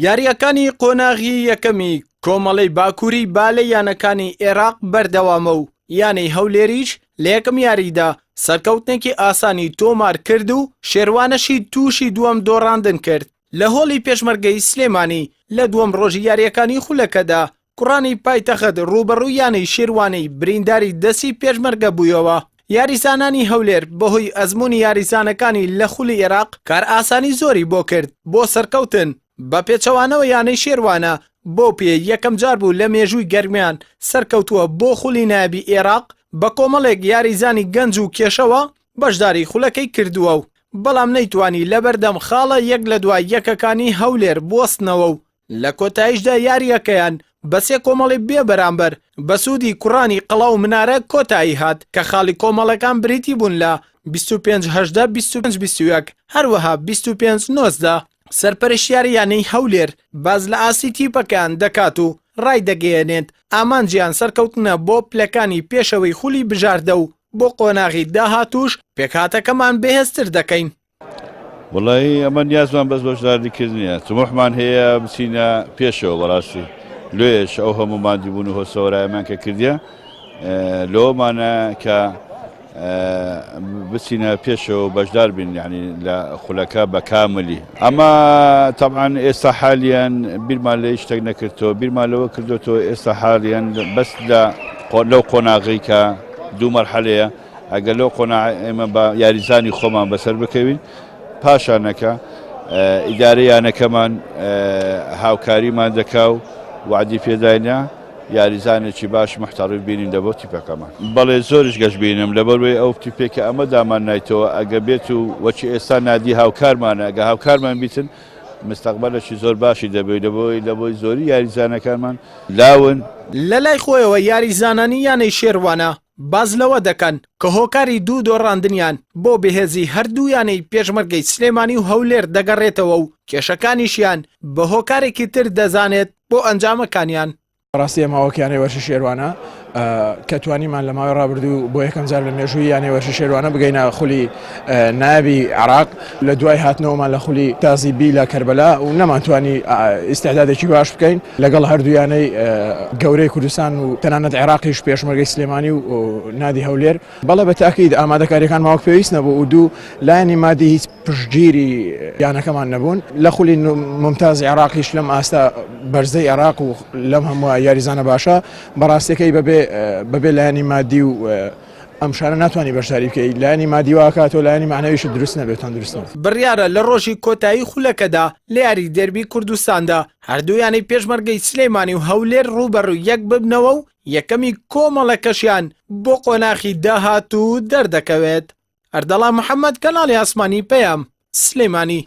یاریەکانی قۆناغی یەکەمی کۆمەڵەی باکووری بالە یانەکانی عێراق بەردەوامە و یانەی هەولێریش لە یەکەم یاریدا سەرکەوتنێکی ئاسانی تۆمار کرد و شێروانەشی تووشی دووەم دۆڕاندن کرد. لە هۆڵی پێشمەرگەی سلێمانی لە دووەم ڕۆژی یاریەکانی خولەکەدا کوڕانی پایتەخت ڕوبەڕووی یانەی شێروانەی برینداری دەستی پێشمەرگە بوویەوە. یاریزانانی هەولێر بەهۆی ئەزموونی یاریزانەکانی لە خولی عێراق کار ئاسانی زۆری بۆ کرد بۆ سەرکەوتن بە پێچەوانەوە یانەی شێروانە بۆ پێ یەکەم جار بوو لە مێژووی گەرمیان سەرکەوتووە بۆ خولی نایابی عێراق بە کۆمەڵێک یاریزانی گەنج و کێشەوە بەشداری خولەکەی کردووە و بەڵام نەیتوانی لەبەردەم خاڵە یەک لە دوای یەکەکانی هەولێر بوەستنەوە و لە کۆتاییشدا یاریەکەیان بە سێ کۆمەڵی بێ بەرامبەر بە سوودی کوڕانی قەڵاو منارە کۆتایی هات کە خاڵی کۆمەڵەکان بریتی بوون لە 25-18-25-21 هەروەها 25-19 سەرپەرشتیاری یانەی هەولێر باز لە ئاسی تیپەکان دەکات و ڕای دەگەیەنێت ئامانجیان سەرکەوتنە بۆ پلەکانی پێشەوەی خولی بژاردە و بۆ قۆناغی داهاتوش پێکهاتەکەمان بەهێزتر دەکەین. وڵی ئەمە نیازمان بەس بەشداریکردنیە چمۆحمان هەیە بچینە پێشەوە بەڕاستی لێش ئەو هەموو مادیبوون و هۆسەوەرایەمان کە کردیە لۆمانە کە بچینە پێشەوە بەشدار بین یعنی لە خولەکە بە کاملی. ئەمە تەبعاً ئێستا حالیان بیرمان لە شتێک نەکردەوە بیرمان لەوە کردوەوە ئێستا حالیان بەس لەو قۆناغی کە دوو مەرحەلەیە ئەگەر لەو قۆناغ ئێمە بە یاریزانی خۆمان بەسەر بکەوین پاشانەکە ئیدارەیانەکەمان هاوکاریمان دەکا و وعدی پێداینە یاریزانێکی باش محتەڕی بینین دەبۆ تیپەکەمان. بەڵێ زۆرش گەشت بینم لەبەروێ ئەو تیپێکە ئەمە دامان نایتەوە ئەگە بێت و وەچی ئێستا نادی هاوکارمانە ئەگە هاوکارمان بیتن مستەقبەلێکی زۆر باشی دەبێت لەبۆی زۆری یاریزانەکانمان لاون. لە لای خۆیەوە یاریزانانی یانەی شێروانە باز لەوە دەکەن کە هۆکاری دوو دۆڕاندنیان بۆ بەهێزی هەردوویانەی پێشمەرگەی سلێمانی و هەولێر دەگەڕێتەوە و کێشەکانیشیان بە هۆکارێکی تر دەزانێت بۆ ئەنجامەکانیان. ڕاستی ئەماوەک یانەی وەرشی شێروانە کە توانیمان لە ماوەی ڕابردوو بۆ یەکەم جار لە مێژووی یانەی وەرشی شێروانە بگەینە خولی نایابی عێراق لە دوای هاتنەوەمان لە خولی تازی بی لە کەربەلا و نەمانتوانی ئیستعدادێکی باش بکەین لەگەڵ هەردوویانەی گەورەی کوردستان و تەنانەت عێراقیش پێشمەرگەی سلێمانی و نادی هەولێر. بەڵێ بە تاکید ئامادەکاریەکان ماوەک پێویست نەبوو و دوو لایەنی مادی هیچ پشتگیری یانەکەمان نەبوون لە خولی ممتازی عێراقیش لەم ئاستا بەرزەی عێراق و لەم هەموو یاریزانە باشە بەڕاستیەکەی بەبێ لایەنی مادی و ئەم شانە ناتوانانی بەشداری بکەیت لایەنی مادی واکاتەوە لایەنی معنەویش دروست نەبێتان دروستن. بڕیارە لە ڕۆژی کۆتایی خولەکەدا لە یاری دەربی کوردستاندا هەردوویانەی پێشمەرگەی سلێمانی و هەولێر ڕوبەڕوو یەک ببنەوە و یەکەمی کۆمەڵەکەشیان بۆ قۆناغی داهات و دەردەکەوێت. ئەردەڵا محەممەد کەناڵی ئاسمانی پەیام سلێمانی.